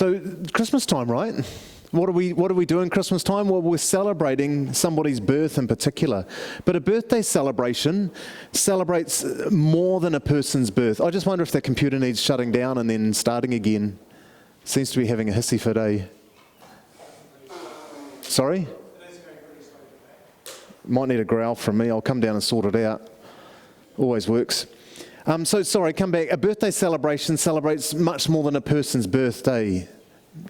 So Christmas time, right? What do we do in Christmas time? Well, we're celebrating somebody's birth in particular. But a birthday celebration celebrates more than a person's birth. I just wonder if the computer needs shutting down and then starting again. Seems to be having a hissy fit, eh? Sorry? Might need a growl from me. I'll come down and sort it out. Always works. Sorry, come back. A birthday celebration celebrates much more than a person's birthday.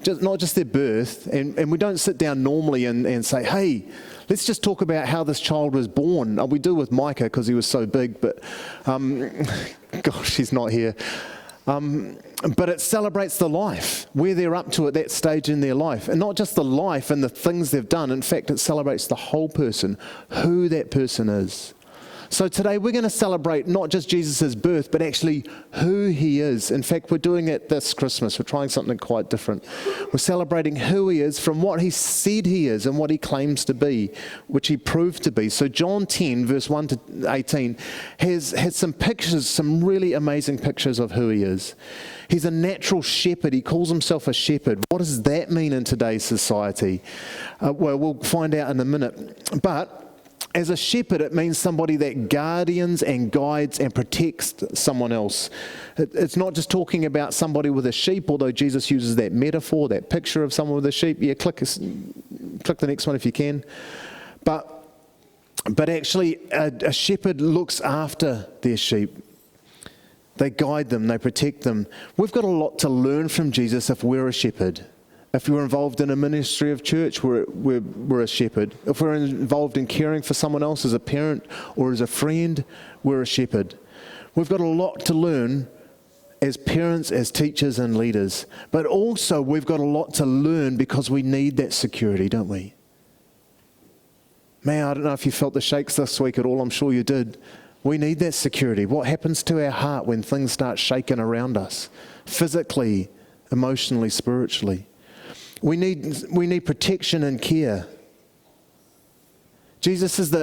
Not just their birth, and we don't sit down normally and say, hey, let's just talk about how this child was born. We do with Micah because he was so big, but gosh, he's not here. But it celebrates the life, where they're up to at that stage in their life. And not just the life and the things they've done. In fact, it celebrates the whole person, who that person is. So today we're going to celebrate not just Jesus' birth, but actually who he is. In fact, we're doing it this Christmas. We're trying something quite different. We're celebrating who he is from what he said he is and what he claims to be, which he proved to be. So John 10, verse 1 to 18, has some pictures, some really amazing pictures of who he is. He's a natural shepherd. He calls himself a shepherd. What does that mean in today's society? Well, we'll find out in a minute. But as a shepherd, it means somebody that guardians and guides and protects someone else. It's not just talking about somebody with a sheep, although Jesus uses that metaphor, that picture of someone with a sheep. Yeah, click the next one if you can. But actually, a shepherd looks after their sheep. They guide them, they protect them. We've got a lot to learn from Jesus if we're a shepherd. If we're involved in a ministry of church, we're a shepherd. If we're involved in caring for someone else as a parent or as a friend, we're a shepherd. We've got a lot to learn as parents, as teachers and leaders. But also we've got a lot to learn because we need that security, don't we? Man, I don't know if you felt the shakes this week at all. I'm sure you did. We need that security. What happens to our heart when things start shaking around us? Physically, emotionally, spiritually. We need protection and care. Jesus is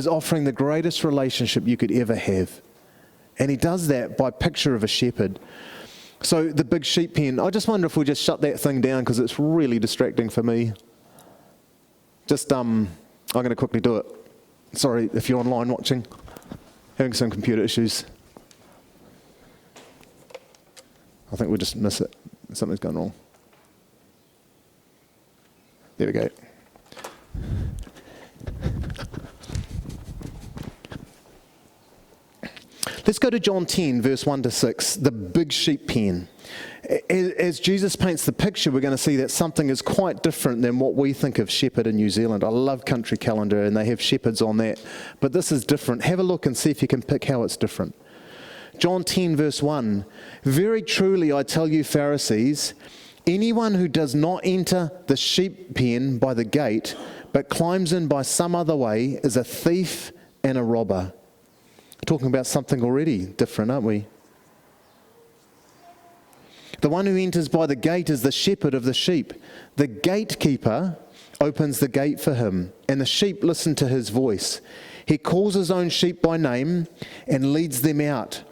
offering the greatest relationship you could ever have. And he does that by picture of a shepherd. So the big sheep pen, I just wonder if we just shut that thing down because it's really distracting for me. I'm going to quickly do it. Sorry if you're online watching, having some computer issues. I think we'll just miss it. Something's gone wrong. There we go. Let's go to John 10, verse 1 to 6, the big sheep pen. As Jesus paints the picture, we're going to see that something is quite different than what we think of shepherd in New Zealand. I love Country Calendar, and they have shepherds on that. But this is different. Have a look and see if you can pick how it's different. John 10, verse 1, very truly I tell you, Pharisees, anyone who does not enter the sheep pen by the gate, but climbs in by some other way, is a thief and a robber. Talking about something already different, aren't we? The one who enters by the gate is the shepherd of the sheep. The gatekeeper opens the gate for him, and the sheep listen to his voice. He calls his own sheep by name and leads them out.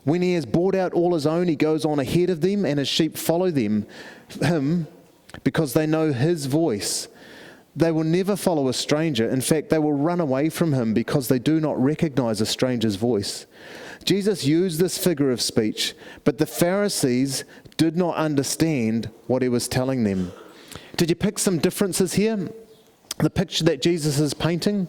When he has brought out all his own, he goes on ahead of them, and his sheep follow him, because they know his voice. They will never follow a stranger. In fact, they will run away from him because they do not recognize a stranger's voice. Jesus used this figure of speech, but the Pharisees did not understand what he was telling them. Did you pick some differences here? The picture that Jesus is painting?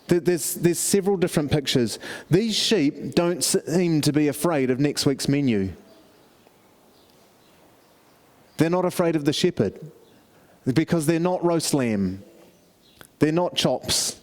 There's several different pictures. These sheep don't seem to be afraid of next week's menu. They're not afraid of the shepherd because they're not roast lamb. They're not chops,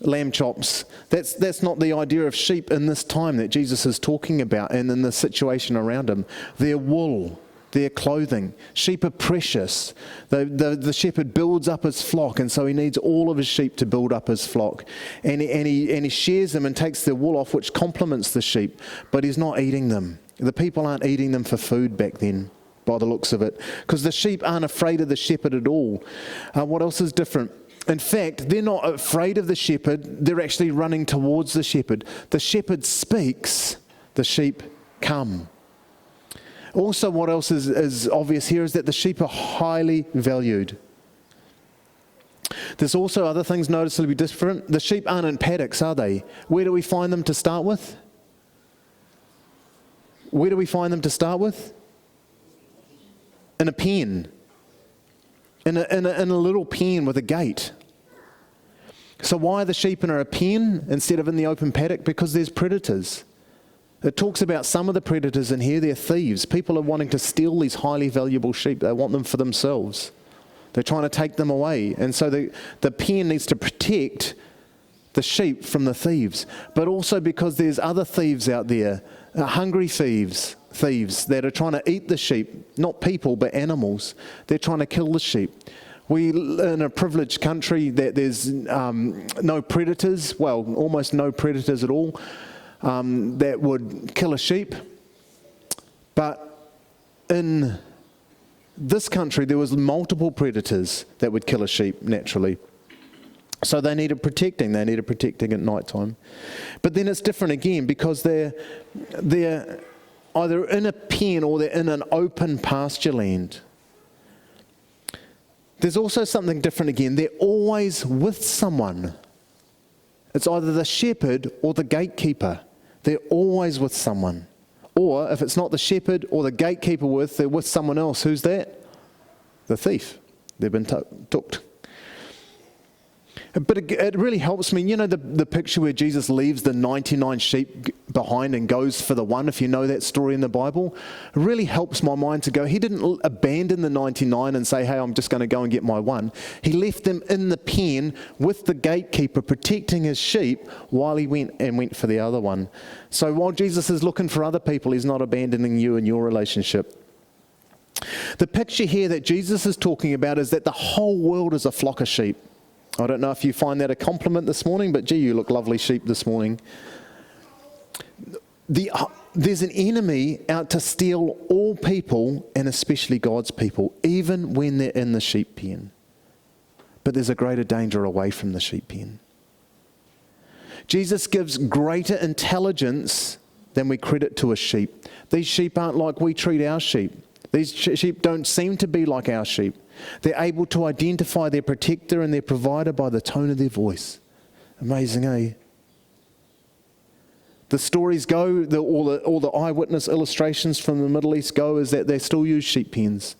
lamb chops. That's not the idea of sheep in this time that Jesus is talking about and in the situation around him. They're wool. Their clothing. Sheep are precious. The shepherd builds up his flock, and so he needs all of his sheep to build up his flock. And he shares them and takes the wool off, which complements the sheep, but he's not eating them. The people aren't eating them for food back then, by the looks of it, because the sheep aren't afraid of the shepherd at all. What else is different? In fact, they're not afraid of the shepherd. They're actually running towards the shepherd. The shepherd speaks, the sheep come. Also, what else is obvious here is that the sheep are highly valued. There's also other things noticeably different. The sheep aren't in paddocks, are they? Where do we find them to start with? Where do we find them to start with? In a pen. In a little pen with a gate. So why are the sheep in a pen instead of in the open paddock? Because there's predators. It talks about some of the predators in here. They're thieves. People are wanting to steal these highly valuable sheep. They want them for themselves. They're trying to take them away. And so the pen needs to protect the sheep from the thieves. But also because there's other thieves out there, hungry thieves that are trying to eat the sheep. Not people, but animals. They're trying to kill the sheep. We live in a privileged country that there's no predators, well, almost no predators at all, that would kill a sheep. But in this country, there was multiple predators that would kill a sheep naturally. So they needed protecting. They needed protecting at night time. But then it's different again because they're either in a pen or they're in an open pasture land. There's also something different again. They're always with someone. It's either the shepherd or the gatekeeper. They're always with someone. Or if it's not the shepherd or the gatekeeper they're with someone else. Who's that? The thief. They've been took. But it really helps me. You know the picture where Jesus leaves the 99 sheep behind and goes for the one, if you know that story in the Bible? It really helps my mind to go, he didn't abandon the 99 and say, hey, I'm just going to go and get my one. He left them in the pen with the gatekeeper protecting his sheep while he went for the other one. So while Jesus is looking for other people, he's not abandoning you and your relationship. The picture here that Jesus is talking about is that the whole world is a flock of sheep. I don't know if you find that a compliment this morning, but gee, you look lovely sheep this morning. There's an enemy out to steal all people, and especially God's people, even when they're in the sheep pen. But there's a greater danger away from the sheep pen. Jesus gives greater intelligence than we credit to a sheep. These sheep aren't like we treat our sheep. These sheep don't seem to be like our sheep. They're able to identify their protector and their provider by the tone of their voice. Amazing, eh? The stories go, all the eyewitness illustrations from the Middle East go, is that they still use sheep pens.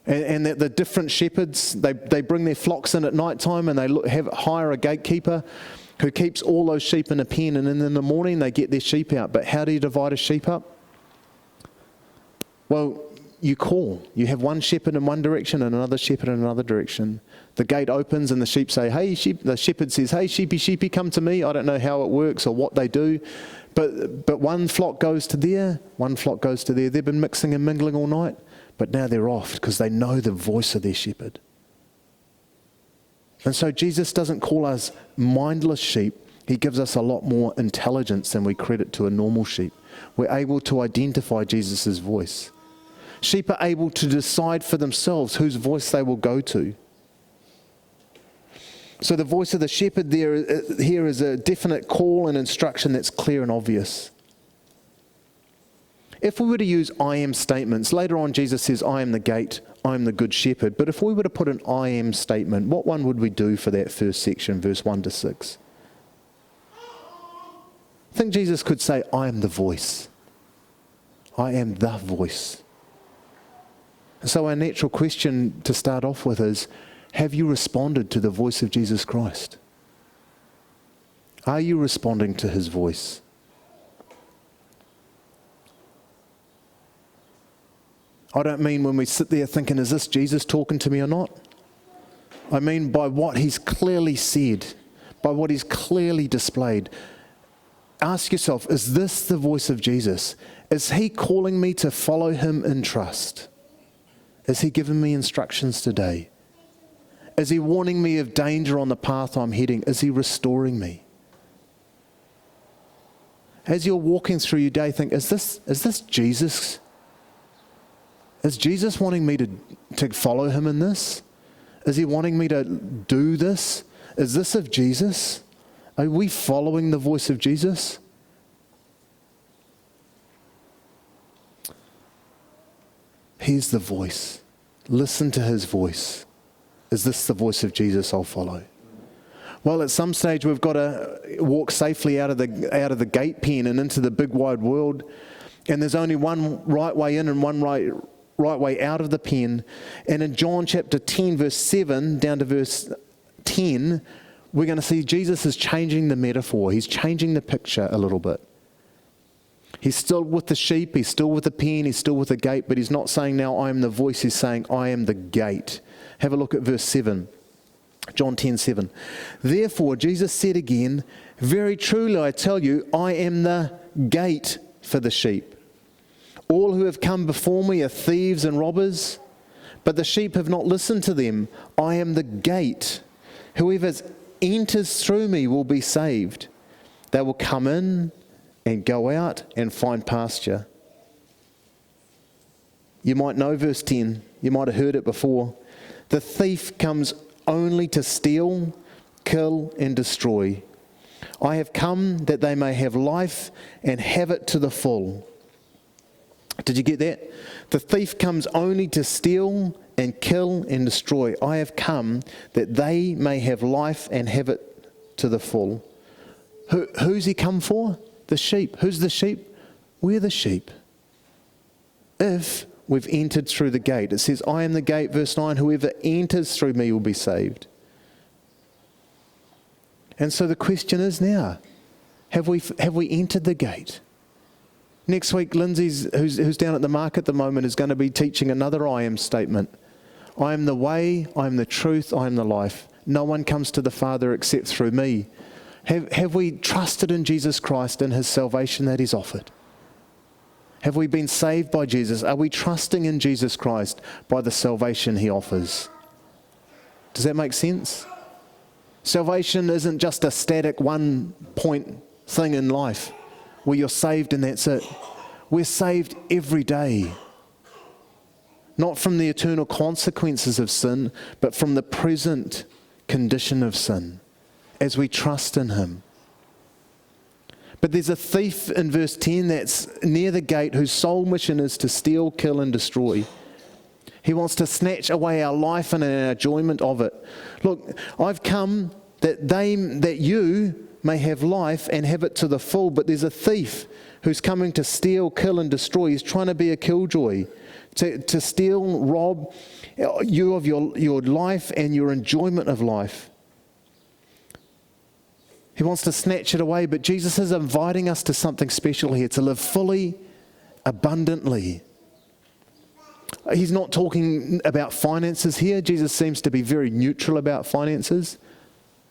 And that the different shepherds, they bring their flocks in at night time and they hire a gatekeeper who keeps all those sheep in a pen, and then in the morning they get their sheep out. But how do you divide a sheep up? Well, you call. You have one shepherd in one direction and another shepherd in another direction. The gate opens and the sheep say, hey, sheep. The shepherd says, hey, sheepy, sheepy, come to me. I don't know how it works or what they do. But one flock goes to there, one flock goes to there. They've been mixing and mingling all night, but now they're off because they know the voice of their shepherd. And so Jesus doesn't call us mindless sheep. He gives us a lot more intelligence than we credit to a normal sheep. We're able to identify Jesus' voice. Sheep are able to decide for themselves whose voice they will go to. So the voice of the shepherd here is a definite call and instruction that's clear and obvious. If we were to use I am statements, later on Jesus says, I am the gate, I am the good shepherd. But if we were to put an I am statement, what one would we do for that first section, verse 1 to 6? I think Jesus could say, I am the voice. I am the voice. So our natural question to start off with is, have you responded to the voice of Jesus Christ? Are you responding to his voice? I don't mean when we sit there thinking, is this Jesus talking to me or not? I mean by what he's clearly said, by what he's clearly displayed. Ask yourself, is this the voice of Jesus? Is he calling me to follow him in trust? Is he giving me instructions today? Is he warning me of danger on the path I'm heading? Is he restoring me? As you're walking through your day, think, is this Jesus? Is Jesus wanting me to follow him in this? Is he wanting me to do this? Is this of Jesus? Are we following the voice of Jesus? Here's the voice. Listen to his voice. Is this the voice of Jesus I'll follow? Well, at some stage we've got to walk safely out of the gate pen and into the big wide world, and there's only one right way in and one right way out of the pen. And in John chapter 10, verse 7 down to verse 10, we're going to see Jesus is changing the metaphor. He's changing the picture a little bit. He's still with the sheep, he's still with the pen, he's still with the gate, but he's not saying now I am the voice, he's saying I am the gate. Have a look at verse 7. John 10:7. Therefore, Jesus said again, very truly I tell you, I am the gate for the sheep. All who have come before me are thieves and robbers, but the sheep have not listened to them. I am the gate. Whoever enters through me will be saved. They will come in and go out and find pasture. You might know verse 10. You might have heard it before. The thief comes only to steal, kill, and destroy. I have come that they may have life and have it to the full. Did you get that? The thief comes only to steal and kill and destroy. I have come that they may have life and have it to the full. Who's he come for? The sheep. Who's the sheep? We're the sheep. If we've entered through the gate. It says, I am the gate, verse 9, whoever enters through me will be saved. And so the question is now, have we entered the gate? Next week, Lindsay's, who's down at the market at the moment, is going to be teaching another I am statement. I am the way, I am the truth, I am the life. No one comes to the Father except through me. Have we trusted in Jesus Christ and his salvation that he's offered? Have we been saved by Jesus? Are we trusting in Jesus Christ by the salvation he offers? Does that make sense? Salvation isn't just a static one-point thing in life where you're saved and that's it. We're saved every day. Not from the eternal consequences of sin, but from the present condition of sin as we trust in him. But there's a thief in verse 10 that's near the gate whose sole mission is to steal, kill, and destroy. He wants to snatch away our life and our enjoyment of it. Look, I've come that you may have life and have it to the full, but there's a thief who's coming to steal, kill, and destroy. He's trying to be a killjoy, to steal, rob you of your life and your enjoyment of life. He wants to snatch it away, but Jesus is inviting us to something special here, to live fully, abundantly. He's not talking about finances here. Jesus seems to be very neutral about finances.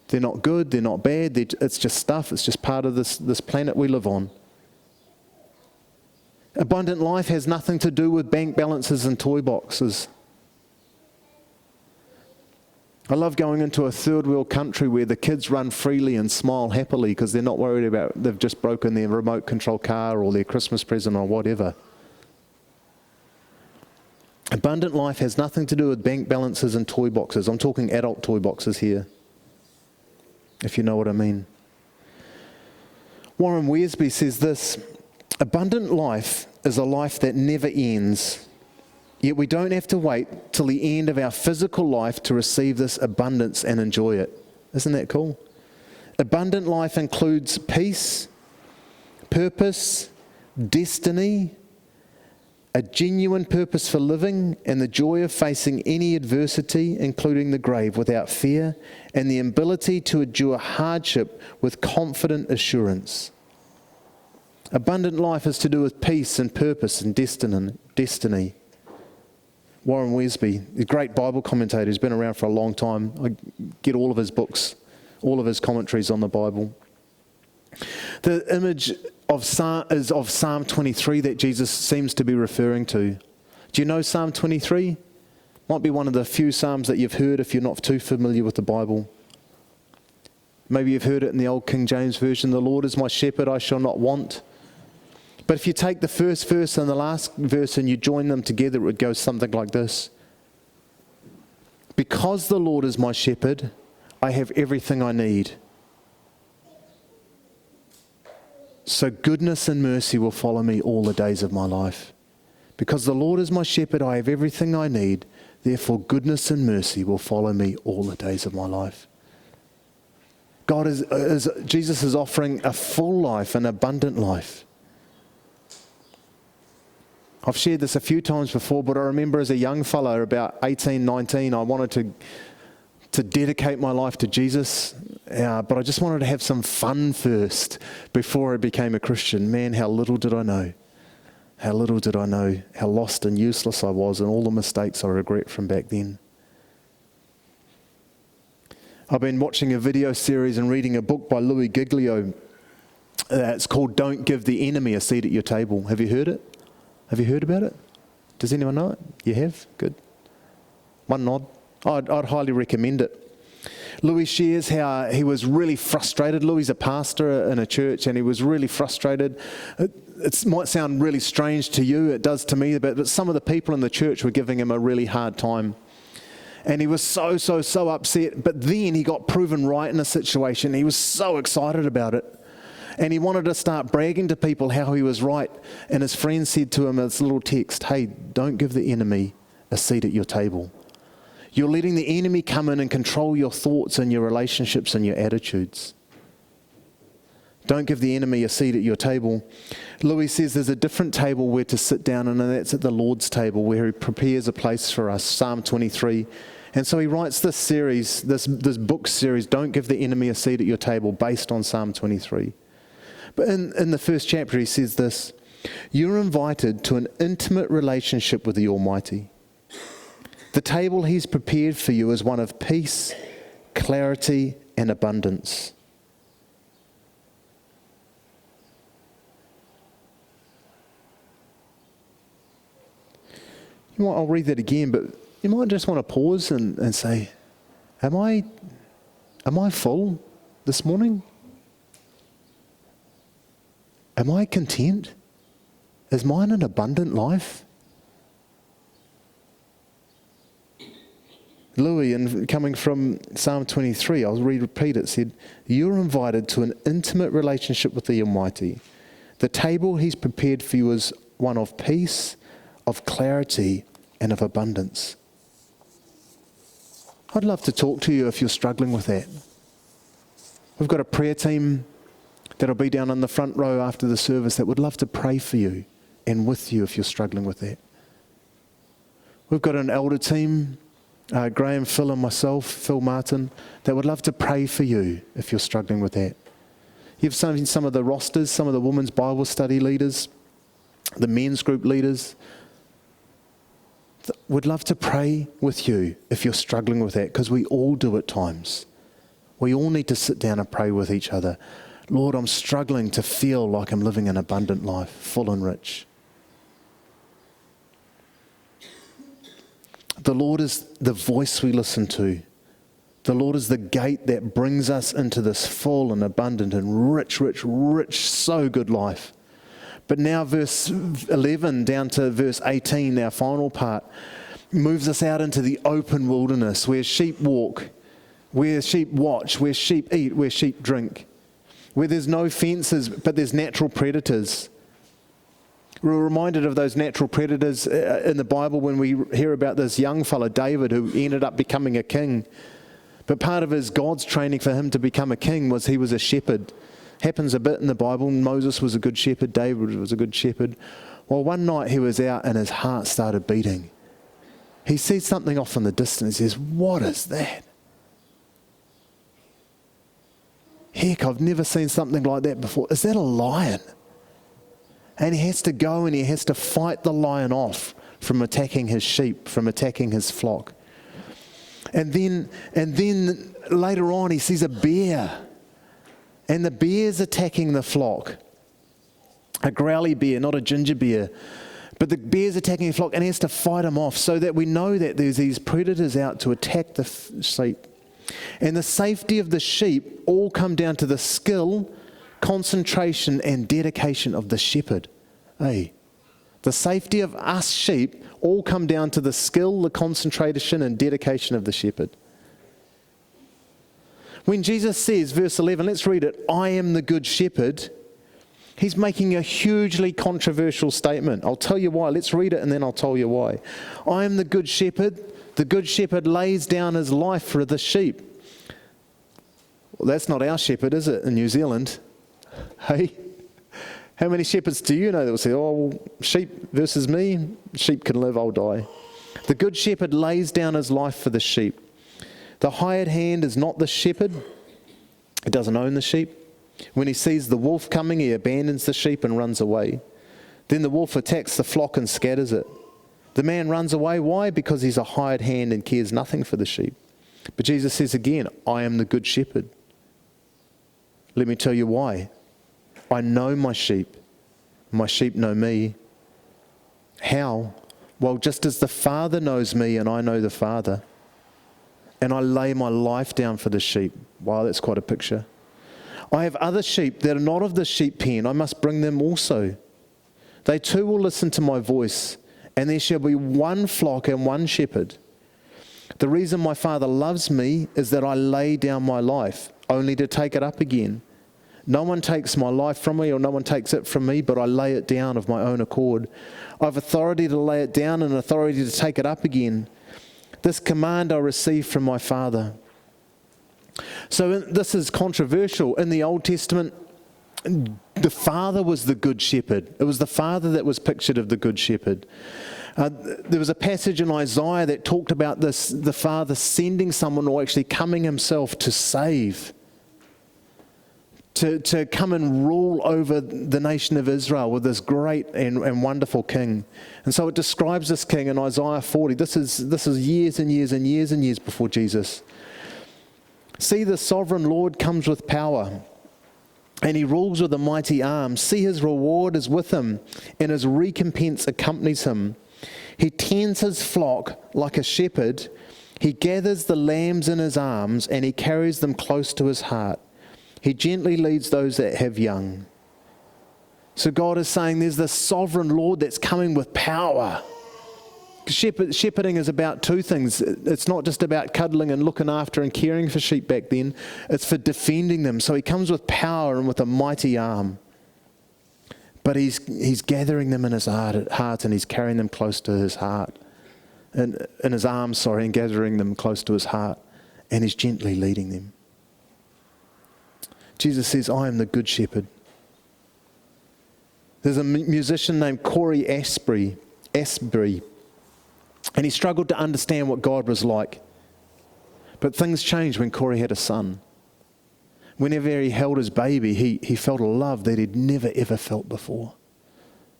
They're not good, they're not bad, it's just stuff, it's just part of this planet we live on. Abundant life has nothing to do with bank balances and toy boxes. I love going into a third world country where the kids run freely and smile happily because they're not worried about they've just broken their remote control car or their Christmas present or whatever. Abundant life has nothing to do with bank balances and toy boxes. I'm talking adult toy boxes here, if you know what I mean. Warren Wiersbe says this, abundant life is a life that never ends. Yet we don't have to wait till the end of our physical life to receive this abundance and enjoy it. Isn't that cool? Abundant life includes peace, purpose, destiny, a genuine purpose for living, and the joy of facing any adversity, including the grave, without fear, and the ability to endure hardship with confident assurance. Abundant life is to do with peace and purpose and destiny. Warren Wiersbe, a great Bible commentator, who's been around for a long time. I get all of his books, all of his commentaries on the Bible. The image is of Psalm 23 that Jesus seems to be referring to. Do you know Psalm 23? Might be one of the few Psalms that you've heard if you're not too familiar with the Bible. Maybe you've heard it in the old King James Version, the Lord is my shepherd, I shall not want. But if you take the first verse and the last verse and you join them together, it would go something like this. Because the Lord is my shepherd, I have everything I need. So goodness and mercy will follow me all the days of my life. Because the Lord is my shepherd, I have everything I need. Therefore, goodness and mercy will follow me all the days of my life. Jesus is offering a full life, an abundant life. I've shared this a few times before, but I remember as a young fellow, about 18, 19, I wanted to dedicate my life to Jesus, but I just wanted to have some fun first before I became a Christian. Man, how little did I know. How little did I know how lost and useless I was and all the mistakes I regret from back then. I've been watching a video series and reading a book by Louis Giglio. It's called Don't Give the Enemy a Seat at Your Table. Have you heard it? Have you heard about it? Does anyone know it? You have? Good. One nod. I'd highly recommend it. Louis shares how he was really frustrated. Louis is a pastor in a church and he was really frustrated. It might sound really strange to you, it does to me, but some of the people in the church were giving him a really hard time. And he was so upset, but then he got proven right in a situation. He was so excited about it. And he wanted to start bragging to people how he was right. And his friend said to him this little text, hey, don't give the enemy a seat at your table. You're letting the enemy come in and control your thoughts and your relationships and your attitudes. Don't give the enemy a seat at your table. Louis says there's a different table where to sit down, and that's at the Lord's table where he prepares a place for us, Psalm 23. And so he writes this series, this book series, Don't Give the Enemy a Seat at Your Table, based on Psalm 23. But in the first chapter he says this, you're invited to an intimate relationship with the Almighty. The table he's prepared for you is one of peace, clarity, and abundance. I'll read that again, but you might just want to pause and say, am I full this morning? Am I content? Is mine an abundant life? Louis, and coming from Psalm 23, I'll repeat it, said, you're invited to an intimate relationship with the Almighty. The table he's prepared for you is one of peace, of clarity, and of abundance. I'd love to talk to you if you're struggling with that. We've got a prayer team that'll be down in the front row after the service that would love to pray for you and with you if you're struggling with that. We've got an elder team, Graham, Phil and myself, Phil Martin, that would love to pray for you if you're struggling with that. You've seen some of the rosters, some of the women's Bible study leaders, the men's group leaders. Would love to pray with you if you're struggling with that, because we all do at times. We all need to sit down and pray with each other. Lord, I'm struggling to feel like I'm living an abundant life, full and rich. The Lord is the voice we listen to. The Lord is the gate that brings us into this full and abundant and rich, so good life. But now verse 11 down to verse 18, our final part, moves us out into the open wilderness where sheep walk, where sheep watch, where sheep eat, where sheep drink, where there's no fences, but there's natural predators. We're reminded of those natural predators in the Bible when we hear about this young fella, David, who ended up becoming a king. But part of God's training for him to become a king was he was a shepherd. Happens a bit in the Bible. Moses was a good shepherd. David was a good shepherd. Well, one night he was out and his heart started beating. He sees something off in the distance. He says, what is that? Heck, I've never seen something like that before. Is that a lion? And he has to go and he has to fight the lion off from attacking his sheep, from attacking his flock. And then later on he sees a bear. And the bear's attacking the flock. A growly bear, not a ginger bear. But the bear's attacking the flock and he has to fight them off, so that we know that there's these predators out to attack the sheep. And the safety of the sheep all come down to the skill, concentration and dedication of the shepherd. Hey, the safety of us sheep all come down to the skill, the concentration and dedication of the shepherd. When Jesus says, verse 11, let's read it, I am the good shepherd, He's making a hugely controversial statement. I'll tell you why. Let's read it and then I'll tell you why. I am the good shepherd. The good shepherd lays down his life for the sheep. Well, that's not our shepherd, is it, in New Zealand? Hey? How many shepherds do you know that will say, oh, well, sheep versus me? Sheep can live, I'll die. The good shepherd lays down his life for the sheep. The hired hand is not the shepherd. He doesn't own the sheep. When he sees the wolf coming, he abandons the sheep and runs away. Then the wolf attacks the flock and scatters it. The man runs away. Why? Because he's a hired hand and cares nothing for the sheep. But Jesus says again, I am the good shepherd. Let me tell you why. I know my sheep know me. How? Well, just as the Father knows me and I know the Father, and I lay my life down for the sheep. Wow, that's quite a picture. I have other sheep that are not of the sheep pen. I must bring them also. They too will listen to my voice, and there shall be one flock and one shepherd. The reason my Father loves me is that I lay down my life, only to take it up again. No one takes my life from me, or no one takes it from me, but I lay it down of my own accord. I have authority to lay it down and authority to take it up again. This command I received from my Father. So this is controversial. In the Old Testament, the Father was the good shepherd. It was the Father that was pictured of the good shepherd. There was a passage in Isaiah that talked about this, the Father sending someone, or actually coming himself to save, to come and rule over the nation of Israel with this great and wonderful king. And so it describes this king in Isaiah 40. This is years and years and years and years before Jesus. See, the sovereign Lord comes with power, and he rules with a mighty arm. See, his reward is with him, and his recompense accompanies him. He tends his flock like a shepherd. He gathers the lambs in his arms, and he carries them close to his heart. He gently leads those that have young. So God is saying there's this sovereign Lord that's coming with power. Shepherding is about two things. It's not just about cuddling and looking after and caring for sheep back then. It's for defending them. So he comes with power and with a mighty arm. But he's gathering them in his heart, and he's carrying them close to his heart. In his arms, and gathering them close to his heart. And he's gently leading them. Jesus says, I am the good shepherd. There's a musician named Corey Asbury, and he struggled to understand what God was like. But things changed when Corey had a son. Whenever he held his baby, he felt a love that he'd never ever felt before.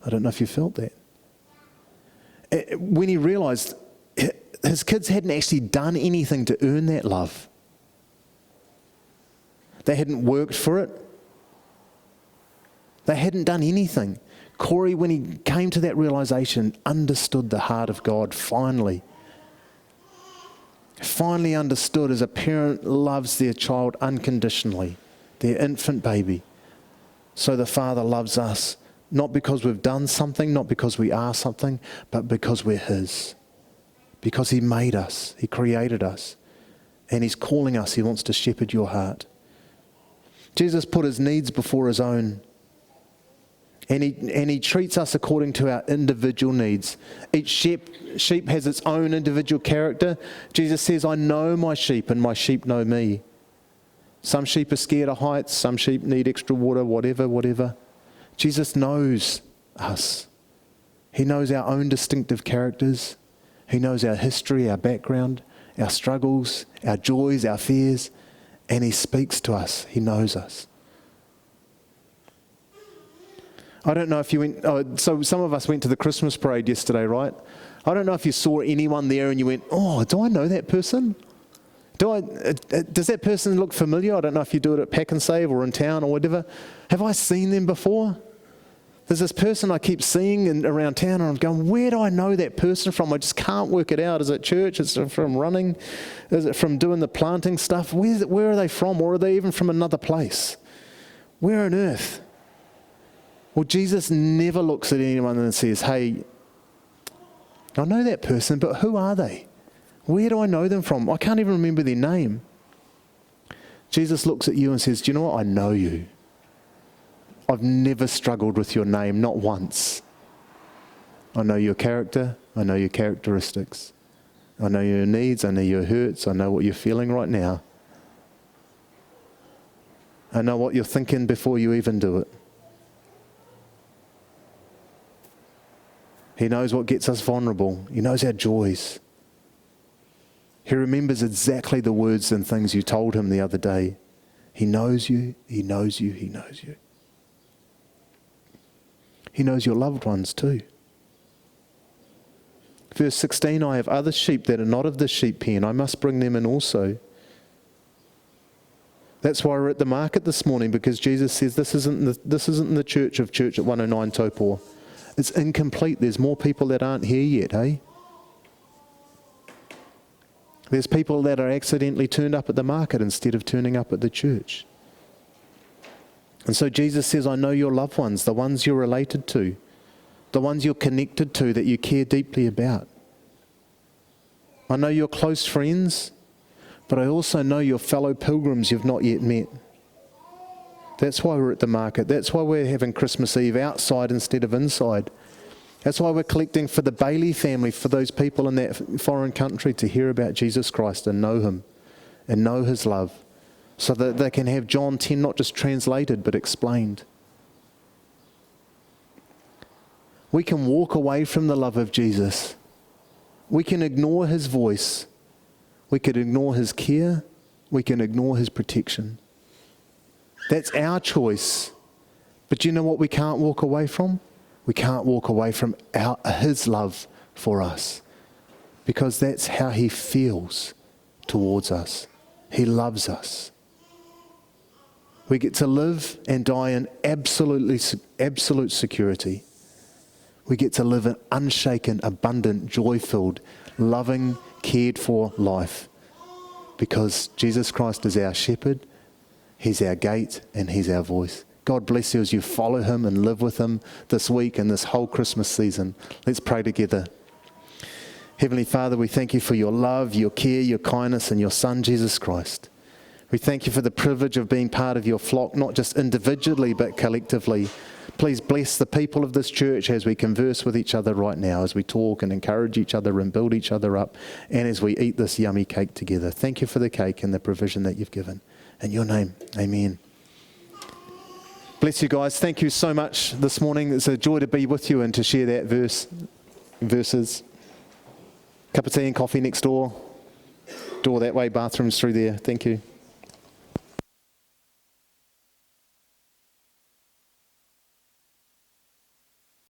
I don't know if you felt that. When he realised his kids hadn't actually done anything to earn that love. They hadn't worked for it. They hadn't done anything. Corey, when he came to that realization, understood the heart of God finally. Finally understood as a parent loves their child unconditionally, their infant baby. So the Father loves us, not because we've done something, not because we are something, but because we're His. Because He made us, He created us, and He's calling us. He wants to shepherd your heart. Jesus put His needs before His own. And he treats us according to our individual needs. Each sheep has its own individual character. Jesus says, I know my sheep and my sheep know me. Some sheep are scared of heights. Some sheep need extra water, whatever. Jesus knows us. He knows our own distinctive characters. He knows our history, our background, our struggles, our joys, our fears. And He speaks to us. He knows us. I don't know if you went, so some of us went to the Christmas parade yesterday, right? I don't know if you saw anyone there and you went, oh, do I know that person? Does that person look familiar? I don't know if you do it at Pack and Save or in town or whatever. Have I seen them before? There's this person I keep seeing around town, and I'm going, where do I know that person from? I just can't work it out. Is it church? Is it from running? Is it from doing the planting stuff? Where are they from? Or are they even from another place? Where on earth? Well, Jesus never looks at anyone and says, hey, I know that person, but who are they? Where do I know them from? I can't even remember their name. Jesus looks at you and says, do you know what? I know you. I've never struggled with your name, not once. I know your character. I know your characteristics. I know your needs. I know your hurts. I know what you're feeling right now. I know what you're thinking before you even do it. He knows what gets us vulnerable. He knows our joys. He remembers exactly the words and things you told him the other day. He knows you. He knows you. He knows you. He knows your loved ones too. Verse 16, I have other sheep that are not of this sheep pen. I must bring them in also. That's why we're at the market this morning, because Jesus says this isn't the church at 109 Taupo. It's incomplete. There's more people that aren't here yet, eh? There's people that are accidentally turned up at the market instead of turning up at the church. And so Jesus says, I know your loved ones, the ones you're related to, the ones you're connected to that you care deeply about. I know your close friends, but I also know your fellow pilgrims you've not yet met. That's why we're at the market. That's why we're having Christmas Eve outside instead of inside. That's why we're collecting for the Bailey family, for those people in that foreign country to hear about Jesus Christ and know him and know his love, so that they can have John 10 not just translated but explained. We can walk away from the love of Jesus. We can ignore his voice. We can ignore his care. We can ignore his protection. That's our choice. But you know what we can't walk away from? We can't walk away from his love for us, because that's how he feels towards us. He loves us. We get to live and die in absolute security. We get to live an unshaken, abundant, joy-filled, loving, cared-for life, because Jesus Christ is our shepherd, he's our gate, and he's our voice. God bless you as you follow him and live with him this week and this whole Christmas season. Let's pray together. Heavenly Father, we thank you for your love, your care, your kindness, and your Son, Jesus Christ. We thank you for the privilege of being part of your flock, not just individually, but collectively. Please bless the people of this church as we converse with each other right now, as we talk and encourage each other and build each other up, and as we eat this yummy cake together. Thank you for the cake and the provision that you've given. In your name, amen. Bless you guys. Thank you so much this morning. It's a joy to be with you and to share that verses. Cup of tea and coffee next door. Door that way, bathrooms through there. Thank you.